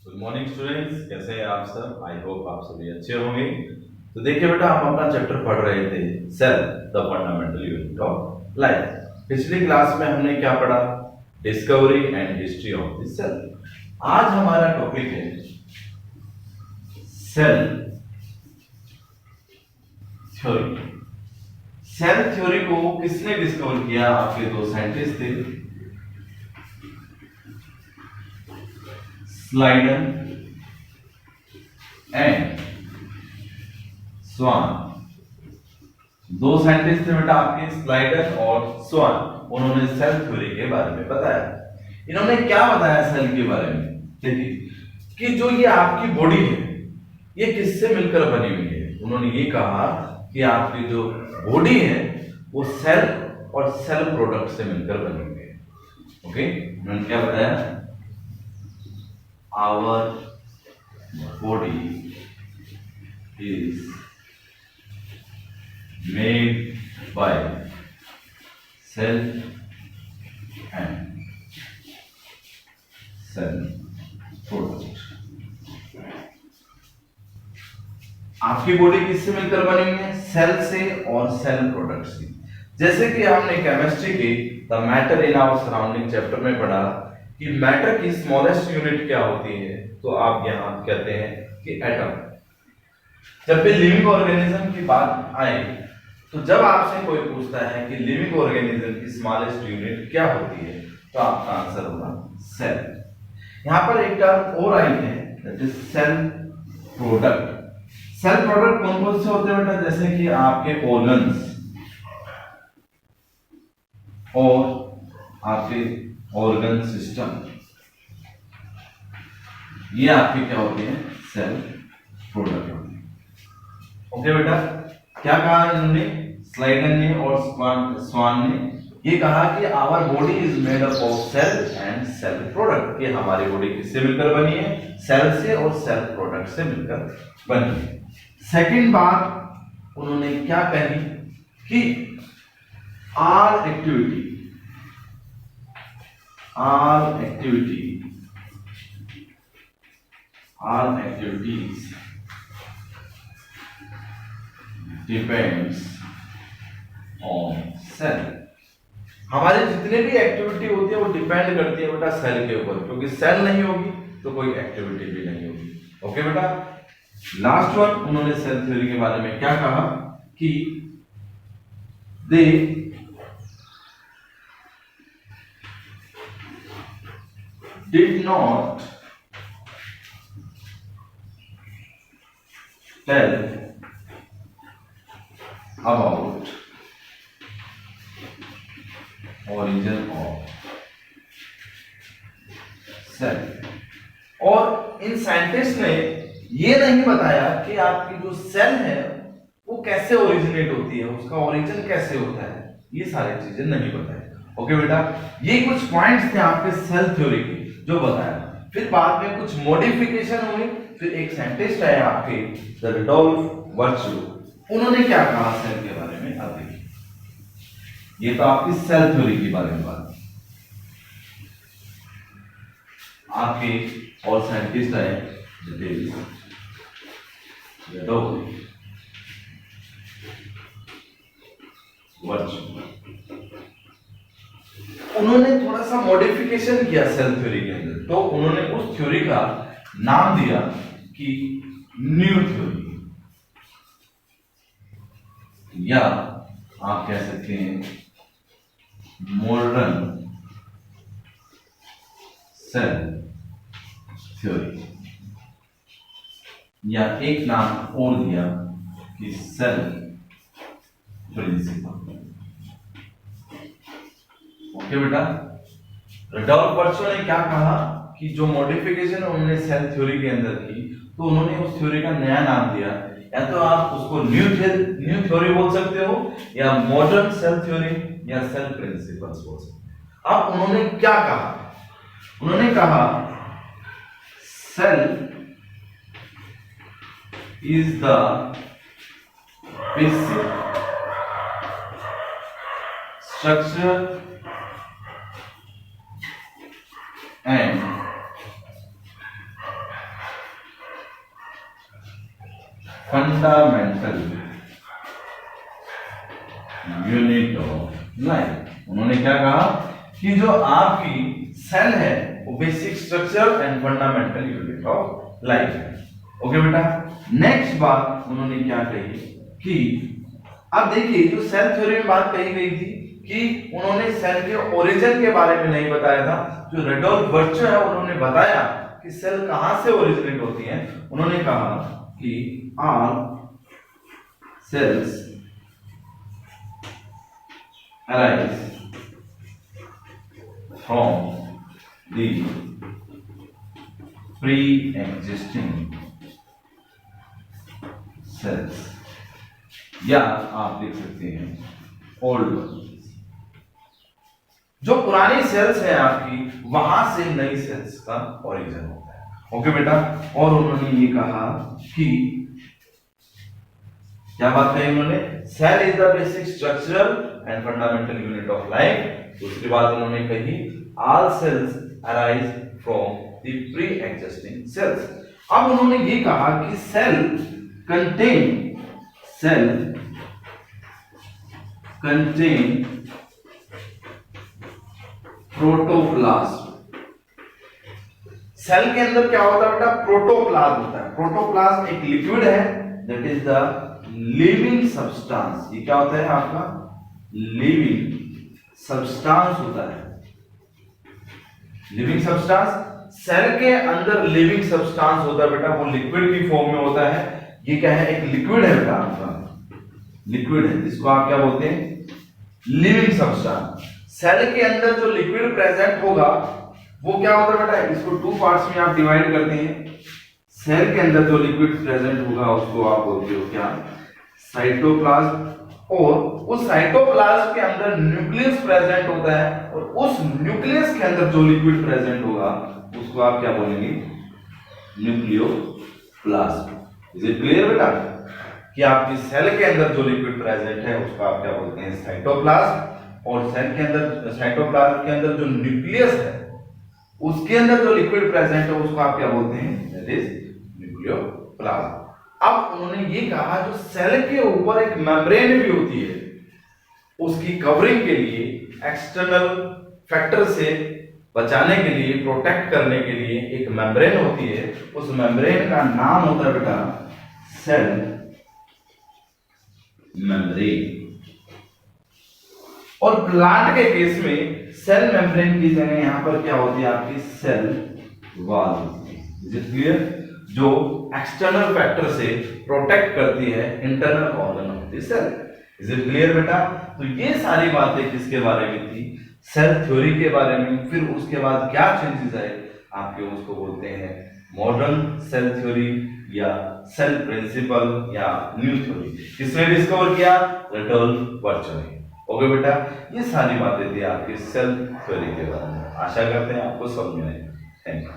Good morning students, कैसे हैं आप सब। आई होप आप सभी अच्छे होंगे। तो देखिए बेटा, हम अपना चैप्टर पढ़ रहे थे cell the fundamental unit of life. पिछली क्लास में हमने क्या पढ़ा? Discovery and history of the cell. आज हमारा टॉपिक है सेल थ्योरी। सेल थ्योरी को किसने डिस्कवर किया? आपके दो साइंटिस्ट थे, स्लाइडन एंड स्वान। दो साइंटिस्ट थे बेटा आपके, स्लाइडन और स्वान। उन्होंने सेल थ्योरी के बारे में बताया। इन्होंने क्या बताया सेल के बारे में? देखिए कि जो ये आपकी बॉडी है ये किससे मिलकर बनी हुई है। उन्होंने ये कहा कि आपकी जो बॉडी है वो सेल और सेल प्रोडक्ट से मिलकर बनी हुई है। ओके, उन्होंने क्या बताया? Our body is made by cell and cell product। आपकी बॉडी किससे मिलकर बनी हुई है? सेल से और सेल प्रोडक्ट से। जैसे कि हमने केमिस्ट्री के the matter in our surrounding chapter में पढ़ा कि मैटर की स्मॉलेस्ट यूनिट क्या होती है, तो आप यहां कहते हैं कि एटम। जब भी लिविंग ऑर्गेनिज्म की बात आए तो जब आपसे कोई पूछता है कि लिविंग ऑर्गेनिज्म की स्मॉलेस्ट यूनिट क्या होती है, तो आपका आंसर होगा सेल। यहां पर एक टर्म और आई है, that is cell product. Cell product कौन कौन से होते हैं बेटा? जैसे कि आपके ऑर्गन्स और आपके ऑर्गन सिस्टम, ये आपके क्या होते हैं? सेल प्रोडक्ट होते हैं। ओके बेटा, क्या कहा इन्होंने? स्लाइडन ने और स्वान ने ये कहा कि our body is made up of cell and cell product. ये हमारी बॉडी किससे मिलकर बनी है? सेल से और सेल प्रोडक्ट से मिलकर बनी है। सेकंड बात उन्होंने क्या कही कि आल एक्टिविटीज डिपेंड्स ऑन सेल। हमारी जितने भी एक्टिविटी होती है वो डिपेंड करती है बेटा सेल के ऊपर, क्योंकि सेल नहीं होगी तो कोई एक्टिविटी भी नहीं होगी। ओके बेटा, लास्ट वन उन्होंने सेल थ्योरी के बारे में क्या कहा कि they did not tell about origin of cell. और इन साइंटिस्ट ने ये नहीं बताया कि आपकी जो सेल है वो कैसे ओरिजिनेट होती है, उसका ओरिजिन कैसे होता है, ये सारी चीजें नहीं बताया। ओके बेटा, ये कुछ पॉइंट्स थे आपके सेल थ्योरी के जो बताया। फिर बाद में कुछ मॉडिफिकेशन हुई। फिर एक साइंटिस्ट आया आपके, द रुडोल्फ वर्च्यू। उन्होंने क्या कहा सेल के बारे में? अब देखिए, ये तो आपकी सेल थ्योरी के बारे में बात। आपके और साइंटिस्ट आए, उन्होंने थोड़ा सा मॉडिफिकेशन किया सेल थ्योरी के अंदर। तो उन्होंने उस थ्योरी का नाम दिया कि न्यू थ्योरी, या आप कह सकते हैं मॉडर्न सेल थ्योरी, या एक नाम और दिया कि सेल प्रिंसिपल। ओके बेटा, रुडोल्फ वर्च्यू ने क्या कहा कि जो मॉडिफिकेशन उन्होंने सेल थ्योरी के अंदर की, तो उन्होंने उस थ्योरी का नया नाम दिया। या तो आप उसको न्यू थ्योरी बोल सकते हो, या मॉडर्न सेल थ्योरी, या सेल प्रिंसिपल्स बोल सकते हो। अब उन्होंने क्या कहा? उन्होंने कहा cell is the basic structure and fundamental unit of life. उन्होंने क्या कहा कि जो आपकी सेल है वो basic structure and fundamental unit of life है। ओके बेटा, नेक्स्ट बात उन्होंने क्या कही कि अब देखिए जो सेल थ्योरी में बात कही गई थी कि उन्होंने सेल के ओरिजिन के बारे में नहीं बताया था। जो रेडोल्फ वर्चो है उन्होंने बताया कि सेल कहां से ओरिजिनेट होती है। उन्होंने कहा कि all cells arise from the pre-existing cells, या आप लिख सकते हैं ओल्ड ones। जो पुरानी सेल्स है आपकी वहां से नई सेल्स का ओरिजिन होता है। ओके बेटा, और उन्होंने ये कहा कि क्या बात कही उन्होंने, cell is the basic structural and fundamental unit of life. दूसरी बात उन्होंने कही all cells arise from the pre existing cells. अब उन्होंने ये कहा कि सेल कंटेन प्रोटोप्लाज्म। सेल के अंदर क्या होता है बेटा, प्रोटोप्लाज्म होता है। प्रोटोप्लाज्म एक लिक्विड है, that is the living substance. ये क्या होता है आपका, लिविंग सब्सटेंस होता है। लिविंग सब्सटेंस, सेल के अंदर लिविंग सब्सटेंस होता है बेटा, वो लिक्विड की फॉर्म में होता है। ये क्या है, एक लिक्विड है बेटा आपका, लिक्विड है जिसको आप क्या बोलते हैं, लिविंग सब्सटेंस। सेल के अंदर जो लिक्विड प्रेजेंट होगा वो क्या होता है बेटा, इसको टू पार्ट्स में आप डिवाइड करते हैं। सेल के अंदर जो लिक्विड प्रेजेंट होगा उसको आप बोलते हो क्या, साइटोप्लाज्म। और उस साइटोप्लाज्म के अंदर न्यूक्लियस प्रेजेंट होता है, और उस न्यूक्लियस के अंदर जो लिक्विड प्रेजेंट होगा उसको आप क्या बोलेंगे, न्यूक्लियोप्लाज्म। इज इट क्लियर बेटा कि आपकी सेल के अंदर जो लिक्विड प्रेजेंट है उसको आप क्या बोलते हैं, साइटोप्लाज्म। और सेल के अंदर, साइटोप्लाज्म के अंदर जो न्यूक्लियस है उसके अंदर जो लिक्विड प्रेजेंट है उसको आप क्या बोलते हैं, दैट इज न्यूक्लियोप्लाज्म। अब उन्होंने ये कहा जो सेल के ऊपर एक मेम्ब्रेन भी होती है, उसकी कवरिंग के लिए, एक्सटर्नल फैक्टर से बचाने के लिए, प्रोटेक्ट करने के लिए एक मेम्ब्रेन होती है। उस मेम्ब्रेन का नाम होता है बेटा सेल मेम्ब्रेन। और प्लांट के केस में सेल मेम्ब्रेन की जगह यहां पर क्या होती है आपकी, सेल वॉल होती है। इज इट क्लियर, जो एक्सटर्नल फैक्टर से प्रोटेक्ट करती है internal organ of the cell. Is it clear बेटा, तो ये सारी बातें किसके बारे में थी, सेल थ्योरी के बारे में। फिर उसके बाद क्या चेंजेस आए आपके, उसको बोलते हैं मॉडर्न सेल थ्योरी या सेल प्रिंसिपल या न्यू थ्योरी। किसने डिस्कवर किया, रेडोल्फ वर्चो ने। ओके बेटा, ये सारी बातें थी आपकी सेल थ्योरी के बारे में। आशा करते हैं आपको समझ में आए। Thank you.